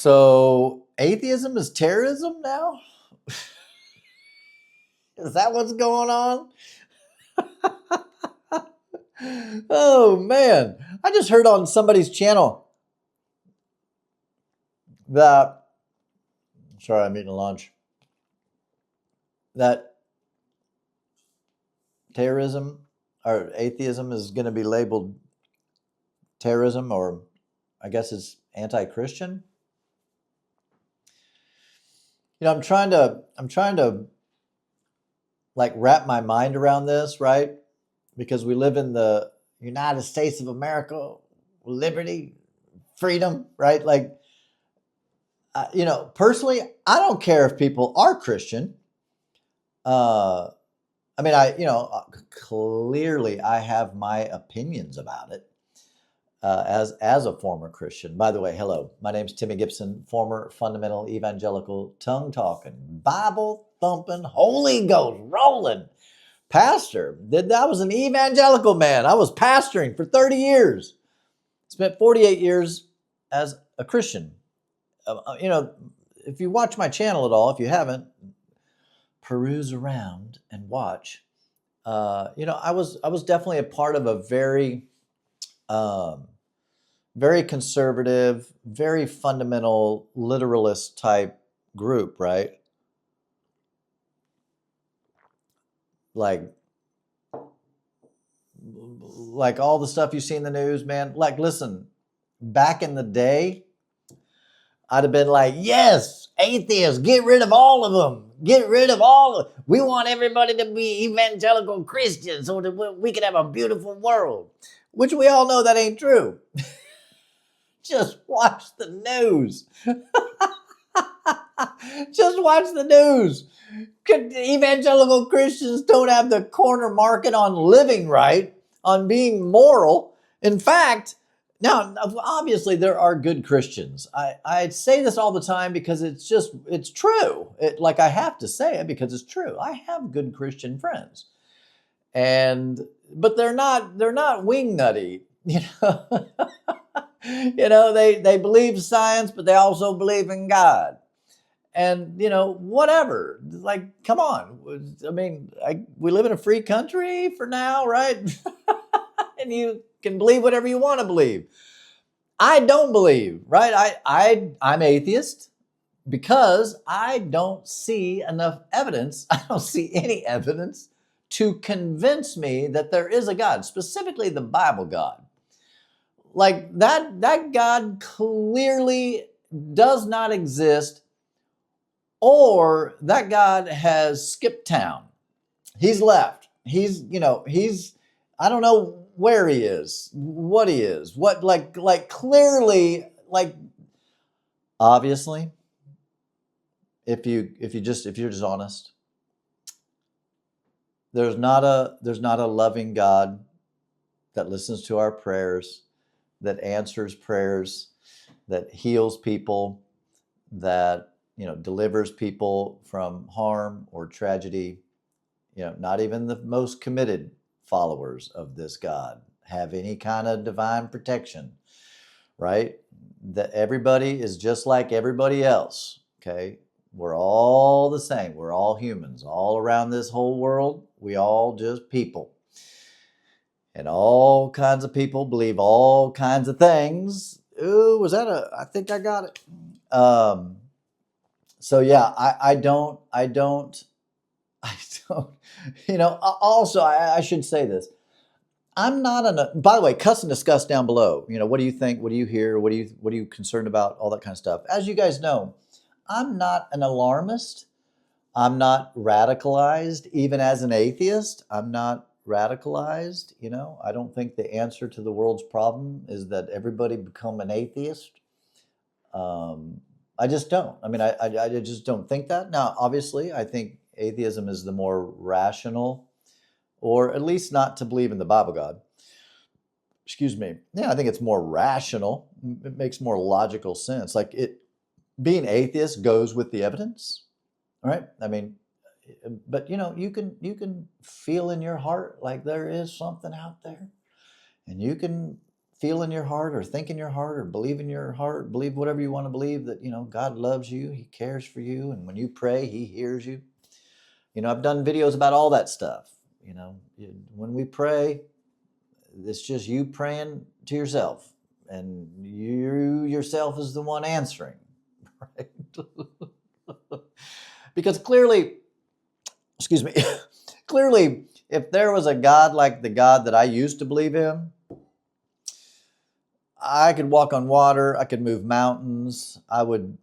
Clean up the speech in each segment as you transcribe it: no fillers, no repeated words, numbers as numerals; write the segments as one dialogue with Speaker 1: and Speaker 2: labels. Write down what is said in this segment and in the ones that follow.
Speaker 1: So atheism is terrorism now? Is that what's going on? Oh man, I just heard on somebody's channel that, sorry, I'm eating lunch, that terrorism or atheism is going to be labeled terrorism, or I guess it's anti-Christian. I'm trying to like wrap my mind around this, right? Because we live in the United States of America, liberty, freedom, right? Like, personally, I don't care if people are Christian. Clearly I have my opinions about it as a former Christian. By the way, hello, my name's Timmy Gibson, former fundamental evangelical, tongue-talking, Bible-thumping, Holy Ghost rolling pastor. I was an evangelical man. I was pastoring for 30 years. Spent 48 years as a Christian. If you watch my channel at all, if you haven't, peruse around and watch. I was definitely a part of a very, very conservative, very fundamental, literalist type group, right? Like all the stuff you see in the news, man. Like, listen, back in the day, I'd have been like, yes, atheists, get rid of all of them. Get rid of all of them. We want everybody to be evangelical Christians so that we can have a beautiful world, which we all know that ain't true. Just watch the news. Just watch the news. Evangelical Christians don't have the corner market on living right, on being moral. In fact, now, obviously, there are good Christians. I say this all the time because it's true. I have to say it because it's true. I have good Christian friends, but they're not wing nutty. They believe science, but they also believe in God. And, whatever, like, come on. I mean, we live in a free country for now, right? And you can believe whatever you want to believe. I don't believe, right? I'm atheist because I don't see enough evidence. I don't see any evidence to convince me that there is a God, specifically the Bible God. Like that God clearly does not exist, or that God has skipped town. He's left. He's I don't know where he is, what he is, what clearly, obviously, if you're just honest, there's not a loving God that listens to our prayers, that answers prayers, that heals people, that delivers people from harm or tragedy. Not even the most committed followers of this God have any kind of divine protection, right? That everybody is just like everybody else, okay? We're all the same. We're all humans. All around this whole world, we all just people. And all kinds of people believe all kinds of things. Ooh, I think I got it. So yeah, I don't, also, I should say this. I'm not by the way, cuss and discuss down below. What do you think? What do you hear? What are you concerned about? All that kind of stuff. As you guys know, I'm not an alarmist. I'm not radicalized. Even as an atheist, I'm not radicalized. I don't think the answer to the world's problem is that everybody become an atheist. I just don't. I mean, I just don't think that. Now, obviously, I think atheism is the more rational, or at least not to believe in the Bible God. Excuse me. Yeah, I think it's more rational. It makes more logical sense. Being atheist goes with the evidence, right? I mean, but you can feel in your heart like there is something out there, and you can feel in your heart or think in your heart or believe in your heart, believe whatever you want to believe, that, God loves you, he cares for you. And when you pray, he hears you. I've done videos about all that stuff. When we pray, it's just you praying to yourself, and you yourself is the one answering, right? Because clearly, excuse me, clearly, if there was a God like the God that I used to believe in, I could walk on water, I could move mountains, I would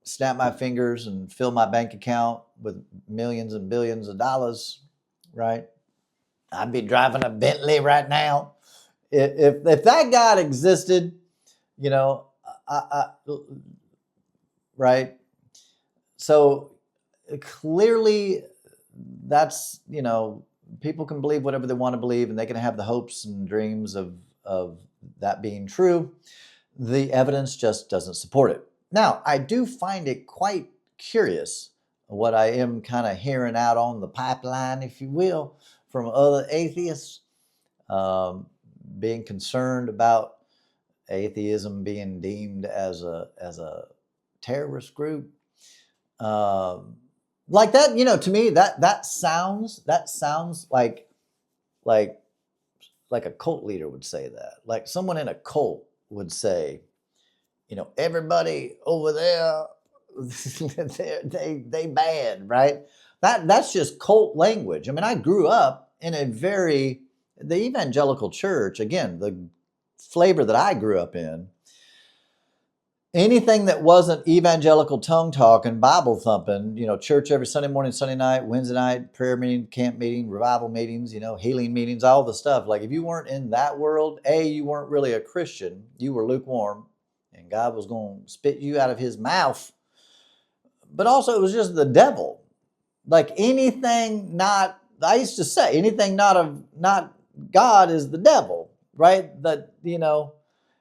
Speaker 1: snap my fingers and fill my bank account with millions and billions of dollars, right? I'd be driving a Bentley right now. If that God existed, right? So clearly, that's, people can believe whatever they want to believe, and they can have the hopes and dreams of that being true. The evidence just doesn't support it. Now, I do find it quite curious what I am kind of hearing out on the pipeline, if you will, from other atheists, being concerned about atheism being deemed as a terrorist group. Like that, to me, that sounds like a cult leader would say that. Like someone in a cult would say, everybody over there, they bad, right? That's just cult language. I mean, I grew up in the evangelical church, again, the flavor that I grew up in. Anything that wasn't evangelical tongue talking, Bible thumping, church every Sunday morning, Sunday night, Wednesday night, prayer meeting, camp meeting, revival meetings, healing meetings, all the stuff. Like if you weren't in that world, you weren't really a Christian. You were lukewarm, and God was going to spit you out of his mouth. But also it was just the devil. Like anything not, I used to say, anything not God is the devil, right? That,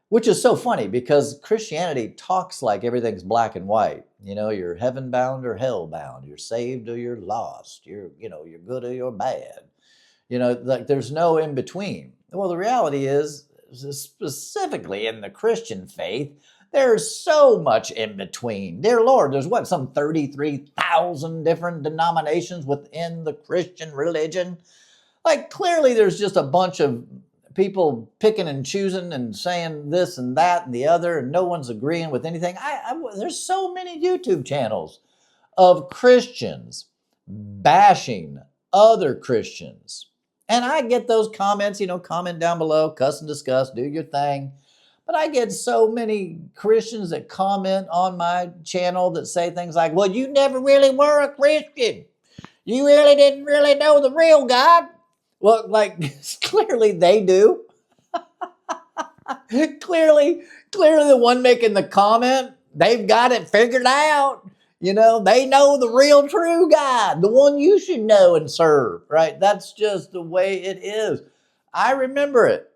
Speaker 1: which is so funny because Christianity talks like everything's black and white. You're heaven bound or hell bound. You're saved or you're lost. You're good or you're bad. Like there's no in between. Well, the reality is, specifically in the Christian faith, there's so much in between. Dear Lord, there's some 33,000 different denominations within the Christian religion. Like clearly there's just a bunch of people picking and choosing and saying this and that and the other, and no one's agreeing with anything. There's so many YouTube channels of Christians bashing other Christians. And I get those comments, comment down below, cuss and discuss, do your thing. But I get so many Christians that comment on my channel that say things like, well, you never really were a Christian. You really didn't really know the real God. Well, like, clearly they do. Clearly the one making the comment, they've got it figured out. They know the real true God, the one you should know and serve, right? That's just the way it is. I remember it.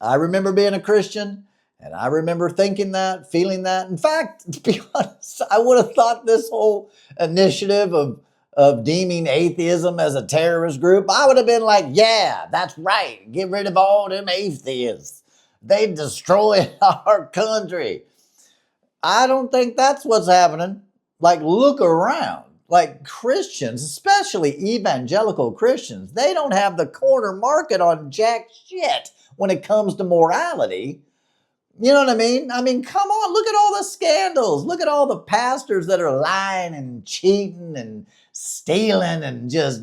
Speaker 1: I remember being a Christian, and I remember thinking that, feeling that. In fact, to be honest, I would have thought this whole initiative of deeming atheism as a terrorist group, I would have been like, yeah, that's right. Get rid of all them atheists. They destroyed our country. I don't think that's what's happening. Like, look around. Like Christians, especially evangelical Christians, they don't have the corner market on jack shit when it comes to morality. You know what I mean? I mean, come on, look at all the scandals. Look at all the pastors that are lying and cheating and stealing and just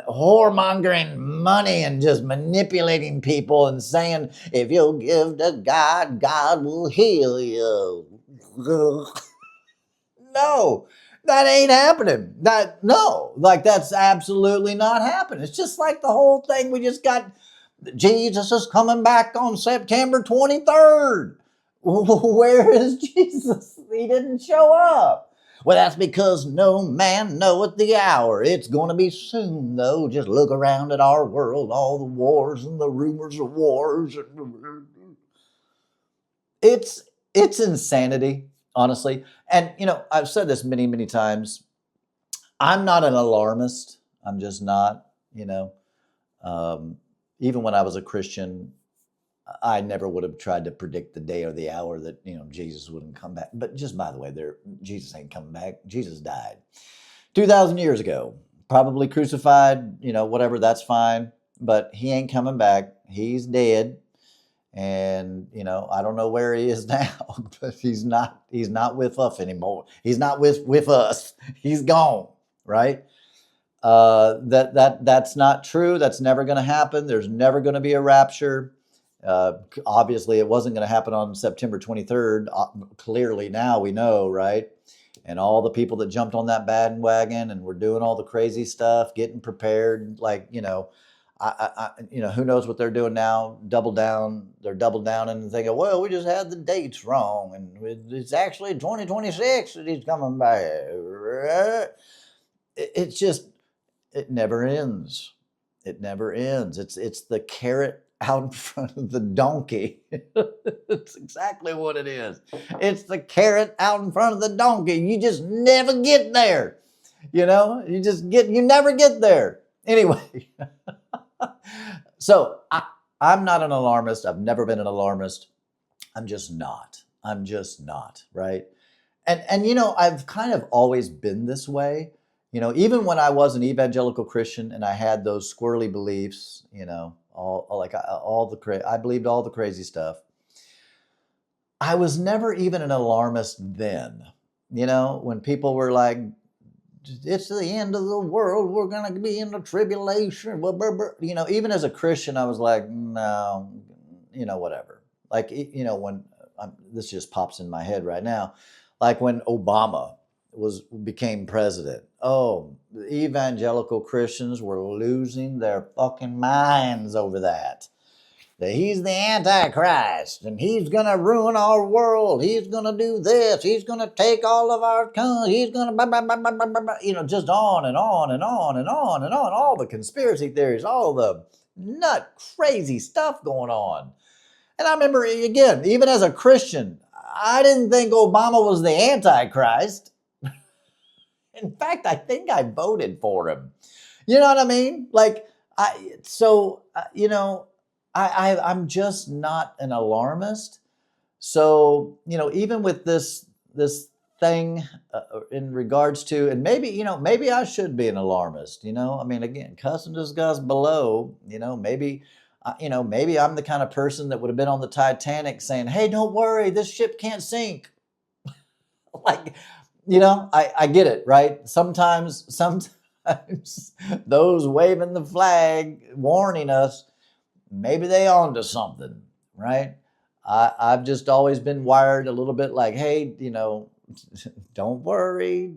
Speaker 1: whoremongering money and just manipulating people and saying, if you'll give to God, God will heal you. No, that ain't happening. That's absolutely not happening. It's just like the whole thing we just got. Jesus is coming back on September 23rd. Where is Jesus? He didn't show up. Well, that's because no man knoweth the hour. It's going to be soon, though. Just look around at our world, all the wars and the rumors of wars. It's insanity, honestly. And, I've said this many, many times. I'm not an alarmist. I'm just not, even when I was a Christian, I never would have tried to predict the day or the hour that, Jesus wouldn't come back. But just by the way, Jesus ain't coming back. Jesus died 2,000 years ago, probably crucified, whatever, that's fine. But he ain't coming back. He's dead. And, I don't know where he is now, but he's not with us anymore. He's not with us. He's gone, right? That's not true. That's never going to happen. There's never going to be a rapture. Obviously, it wasn't going to happen on September 23rd. Clearly, now we know, right? And all the people that jumped on that bandwagon and were doing all the crazy stuff, getting prepared, who knows what they're doing now? Double down. They're double down and thinking, well, we just had the dates wrong, and it's actually 2026 that he's coming back. It's just, it never ends. It never ends. It's the carrot out in front of the donkey. It's exactly what it is. It's the carrot out in front of the donkey. You just never get there. You never get there. Anyway, so I'm not an alarmist. I've never been an alarmist. I'm just not, right? And I've kind of always been this way. Even when I was an evangelical Christian and I had those squirrely beliefs, I believed all the crazy stuff. I was never even an alarmist then. When people were like, it's the end of the world, we're going to be in the tribulation. Even as a Christian, I was like, no, whatever. When this just pops in my head right now, like when Obama became president. Oh, the evangelical Christians were losing their fucking minds over that. That he's the Antichrist and he's going to ruin our world. He's going to do this. He's going to take all of our guns. He's going to, just on and on and on and on and on. All the conspiracy theories, all the nut crazy stuff going on. And I remember, again, even as a Christian, I didn't think Obama was the Antichrist. In fact, I think I voted for him. You know what I mean? I'm just not an alarmist. So, even with this thing in regards to, and maybe I should be an alarmist, again, cuss and discuss below, maybe I'm the kind of person that would have been on the Titanic saying, hey, don't worry, this ship can't sink. I get it, right? Sometimes those waving the flag, warning us, maybe they onto something, right? I've just always been wired a little bit like, hey, don't worry,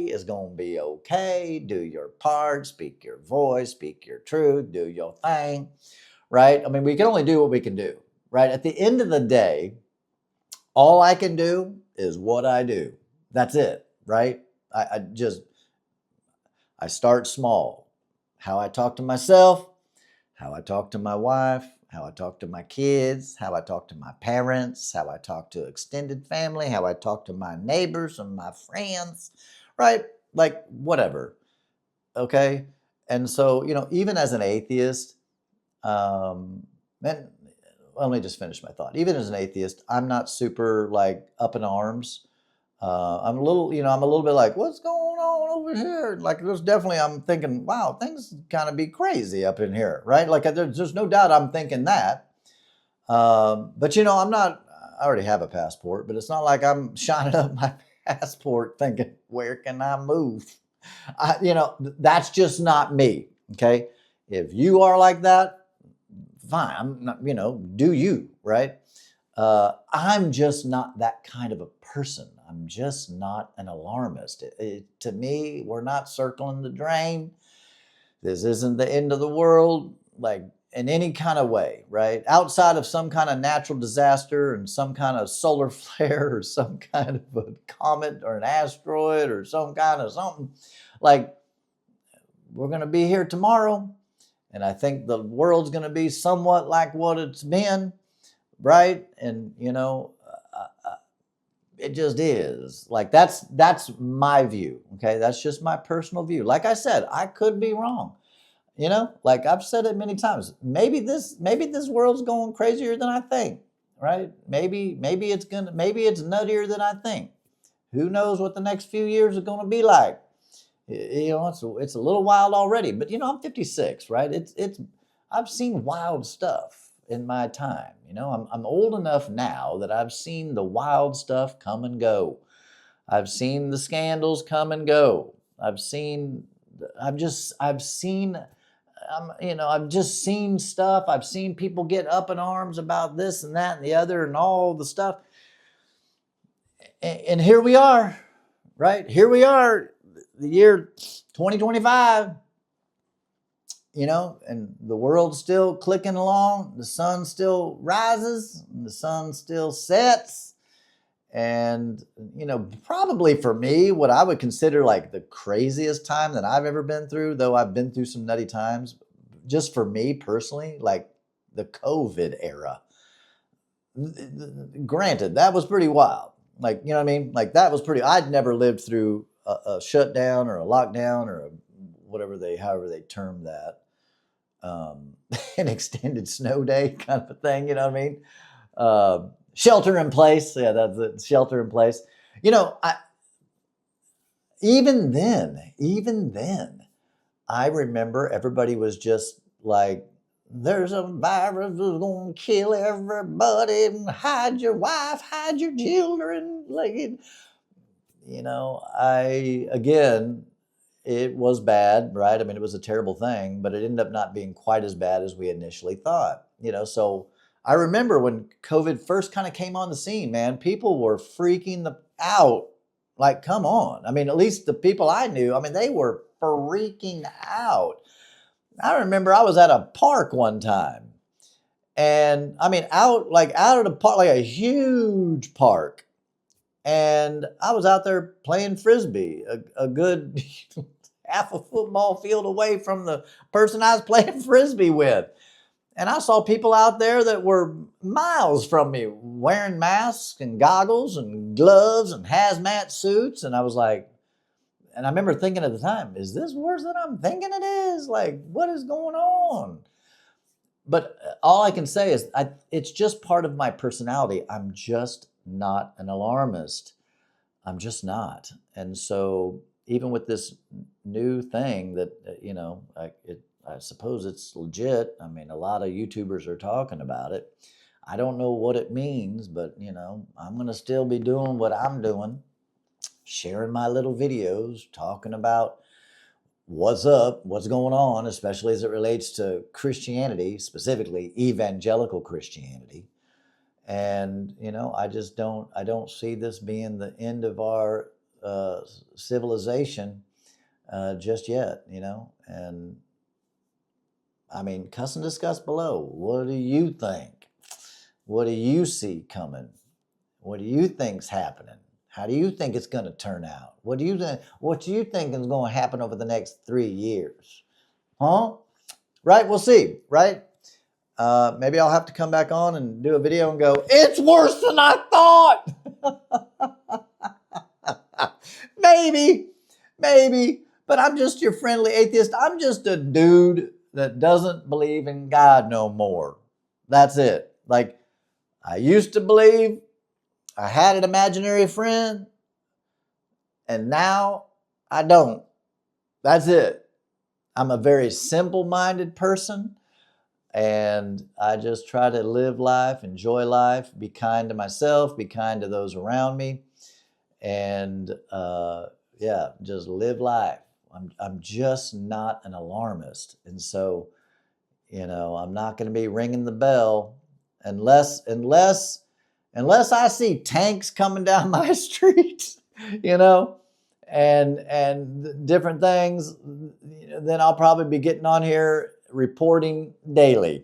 Speaker 1: it's going to be okay. Do your part, speak your voice, speak your truth, do your thing, right? We can only do what we can do, right? At the end of the day, all I can do is what I do. That's it, right? I start small. How I talk to myself, how I talk to my wife, how I talk to my kids, how I talk to my parents, how I talk to extended family, how I talk to my neighbors and my friends, right? Whatever, okay? And so, even as an atheist, let me just finish my thought. Even as an atheist, I'm not super up in arms. I'm a little bit like, what's going on over here? There's definitely, I'm thinking, wow, things kind of be crazy up in here, right? There's no doubt I'm thinking that. But I'm not, I already have a passport, but it's not like I'm shining up my passport thinking, where can I move? That's just not me. Okay. If you are like that, fine. I'm not, do you, right? I'm just not that kind of a person. I'm just not an alarmist. To me, we're not circling the drain. This isn't the end of the world, in any kind of way, right? Outside of some kind of natural disaster and some kind of solar flare or some kind of a comet or an asteroid or some kind of something, we're going to be here tomorrow. And I think the world's going to be somewhat like what it's been. Right. And, it just is that's my view. Okay. That's just my personal view. Like I said, I could be wrong. You know, like I've said it many times. Maybe this world's going crazier than I think, right? Maybe it's nuttier than I think. Who knows what the next few years are going to be like? You know, it's a little wild already. But you know, I'm 56, right? It's I've seen wild stuff in my time. You know, I'm old enough now that I've seen the wild stuff come and go. I've seen the scandals come and go. I've seen you know, I've just seen stuff. I've seen people get up in arms about this and that and the other and all the stuff. And here we are, right? Here we are, the year 2025, you know, and the world's still clicking along. The sun still rises, and the sun still sets. And, you know, probably for me, what I would consider like the craziest time that I've ever been through, though I've been through some nutty times, just for me personally, like the COVID era. Granted, that was pretty wild. Like, you know what I mean? Like that was pretty, I'd never lived through a shutdown or a lockdown or however they term that. An extended snow day kind of a thing, you know what I mean? Shelter in place. Yeah, that's it. Shelter in place. You know, even then, I remember everybody was just like, there's a virus that's going to kill everybody, and hide your wife, hide your children. Like, you know, it was bad, right? I mean, it was a terrible thing, but it ended up not being quite as bad as we initially thought, you know, so I remember when COVID first kind of came on the scene, man, people were freaking out. Like, come on. I mean, at least the people I knew, I mean, they were freaking out. I remember I was at a park one time, and I mean, out of the park, like a huge park. And I was out there playing Frisbee, a good half a football field away from the person I was playing Frisbee with. And I saw people out there that were miles from me wearing masks and goggles and gloves and hazmat suits. And I was like, and I remember thinking at the time, is this worse than I'm thinking it is? Like, what is going on? But all I can say is it's just part of my personality. I'm just not an alarmist. I'm just not. And so even with this new thing that, you know, I suppose it's legit. I mean, a lot of YouTubers are talking about it. I don't know what it means, but, you know, I'm going to still be doing what I'm doing, sharing my little videos, talking about what's up, what's going on, especially as it relates to Christianity, specifically evangelical Christianity. And, you know, I don't see this being the end of our civilization just yet, you know. And I mean, cuss and discuss below. What do you think? What do you see coming? What do you think's happening? How do you think it's going to turn out? What do you think is going to happen over the next 3 years? Huh? Right? We'll see, right? Maybe I'll have to come back on and do a video and go, it's worse than I thought. Maybe, but I'm just your friendly atheist. I'm just a dude that doesn't believe in God no more. That's it. Like, I used to believe, I had an imaginary friend, and now I don't. That's it. I'm a very simple-minded person, and I just try to live life, enjoy life, be kind to myself, be kind to those around me, and yeah, just live life. I'm just not an alarmist, and so, you know, I'm not going to be ringing the bell unless I see tanks coming down my street, you know, and different things. Then I'll probably be getting on here reporting daily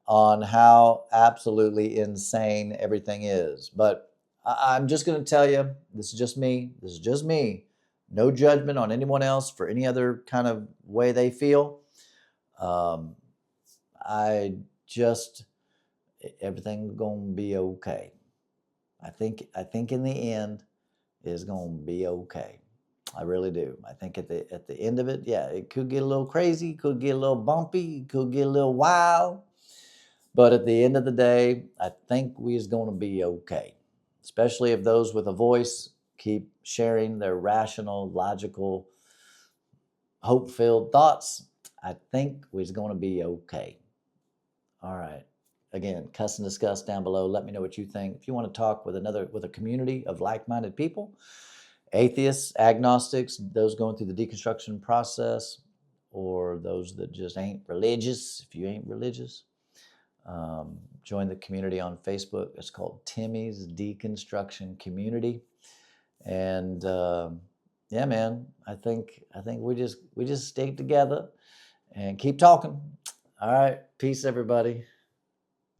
Speaker 1: on how absolutely insane everything is. But I'm just going to tell you, this is just me. This is just me. No judgment on anyone else for any other kind of way they feel. Everything's going to be okay. I think in the end, it's going to be okay. I really do. I think at the end of it, yeah, it could get a little crazy, could get a little bumpy, could get a little wild. But at the end of the day, I think we is going to be okay, especially if those with a voice keep sharing their rational, logical, hope-filled thoughts. I think we's going to be okay. All right. Again, cuss and discuss down below. Let me know what you think. If you want to talk with a community of like-minded people, atheists, agnostics, those going through the deconstruction process, or those that just ain't religious. If you ain't religious, join the community on Facebook. It's called Timmy's Deconstruction Community. And yeah, man, I think we just stick together and keep talking. All right, peace, everybody.